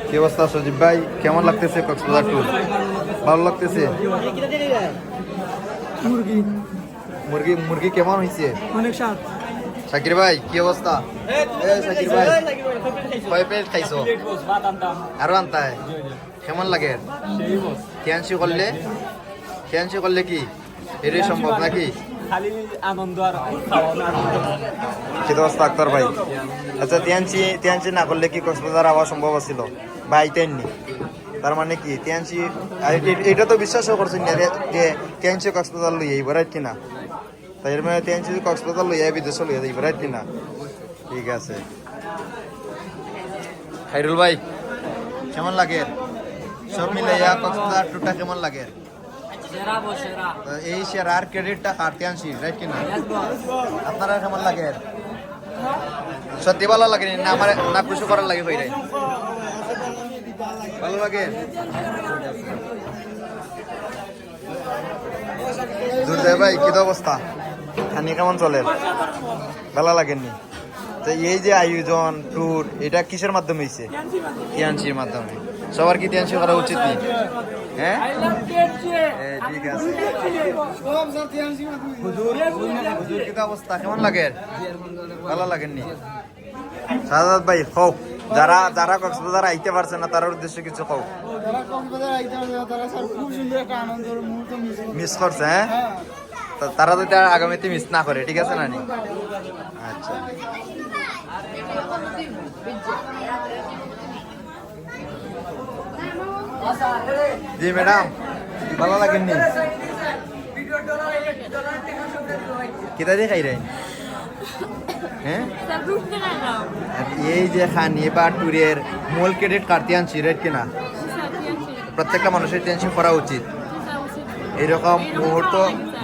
কি অবস্থা সজীব ভাই, কেমন লাগতেছে কক্সবাজার ট্যুর? ভালো লাগতেছে? মুরগি মুরগি মুরগি কেমন হয়েছে? অনেক স্বাদ। শাকির ভাই কি অবস্থা? শাকির ভাই কয় প্লেট খাইছো? আরো আনতায়? কেমন লাগে? ক্যান্সি করলে কি এটাই সম্ভব নাকি? খালি আনন্দ আর খাওয়া না। কি অবস্থা আক্তার ভাই? আচ্ছা তিয়ানসি না করলে কি কক্সবাজার আওয়া সম্ভব ছিল বা আইতেননি? তার মানে কি তিয়ানসি এটা তো বিশ্বাসও করছেন না যে তিয়ানসি কক্সবাজার লইয়া এইবার কিনা, তাই মানে তিয়ানসি কক্সবাজার লইয়া বিদেশে লইয়া এইবার কিনা। ঠিক আছে খাইরুল ভাই, কেমন লাগে সব মিলাইয়া কক্সবাজার ট্যুরটা কেমন লাগে? এই শেয়ার ক্রেডিটটা তিয়ানসি রাইট কিনা? আপনারা কেমন লাগে? সত্যি ভালো লাগে না আমার না কিছু করার লাগে ভাই? ভালো লাগে। দুর্জয় ভাই কি অবস্থা, খানি কেমন চলে? ভালো লাগেননি? তো এই যে আয়োজন ট্যুর এটা কিসের মাধ্যমে হয়েছে? তিয়ানসির মাধ্যমে। সবার কি তিয়ানসি করা উচিত নেই? হ্যাঁ ঠিক আছে। হুজুর কি অবস্থা, কেমন লাগে? ভালো লাগেননি? সাজাদ ভাই হোক, যারা কক্সবাজার আইতে পারছে না তার উদ্দেশ্যে কিছু হোক। মিস করছে? হ্যাঁ তারা যদি আগামীতে মিস না করে, ঠিক আছে না? আচ্ছা জি ম্যাডাম, ভালো লাগেননি? কিতা দিয়ে খাই রে? হ্যাঁ এই যে খানি বা ট্যুরের মূল ক্রেডিট কার তিয়ানসি রেট কিনা? প্রত্যেকটা মানুষের টেনশন করা উচিত এরকম মুহূর্ত।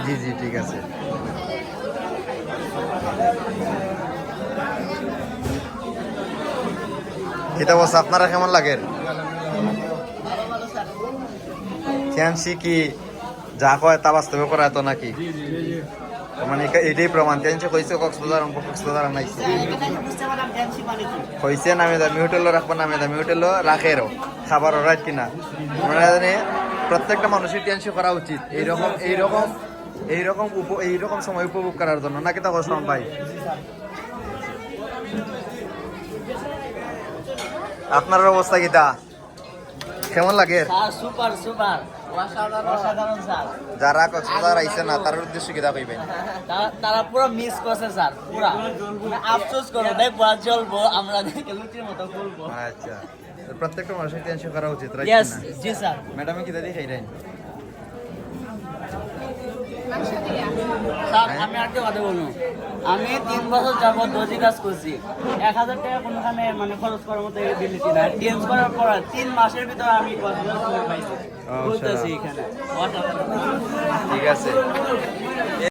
জি জি ঠিক আছে। কিতা বস আপনারা কেমন লাগে? তিয়ানসি কি যা কয় তা বাস্তবে করা এত নাকি? মানে এটাই প্রমাণ তিয়ানসি কইছে কক্সবাজার আনাইছে কইছে নামে দামি হোটেলও রাখবো, নামে দামি হোটেলও রাখেরও খাবারও রাইট কিনা? আমরা জানি প্রত্যেকটা মানুষের তিয়ানসি করা উচিত এইরকম সময় উপভোগ করার জন্য, নাকি তা কষ্ট ভাই? আপনার অবস্থা কিটা, কেমন লাগে? সুপার সুপার অসাধারণ স্যার। যারা কক্সবাজার আইছে না তার উদ্দেশ্যে কিটা কইবেন? তারা পুরো মিস করছে স্যার, পুরা আফসোস করো দেখ পুরা চলবো আমরা দেখে লুচির মতো করবো। আচ্ছা প্রত্যেকটা মানুষের টেনশন করা উচিত রাইট ইয়েস না? জি স্যার। ম্যাডামে কিটা দিয়ে খাইলেন? স্যার আমি একটা কথা বলবো, আমি 3 বছর যাবত দর্জি কাজ করছি, 1000 টাকা কোনোখানে মানে খরচ করার মতো এবিলিটি না। চেঞ্জ করার পর 3 মাসের ভিতরে আমি পাইছি বলতেছি এখানে। ঠিক আছে।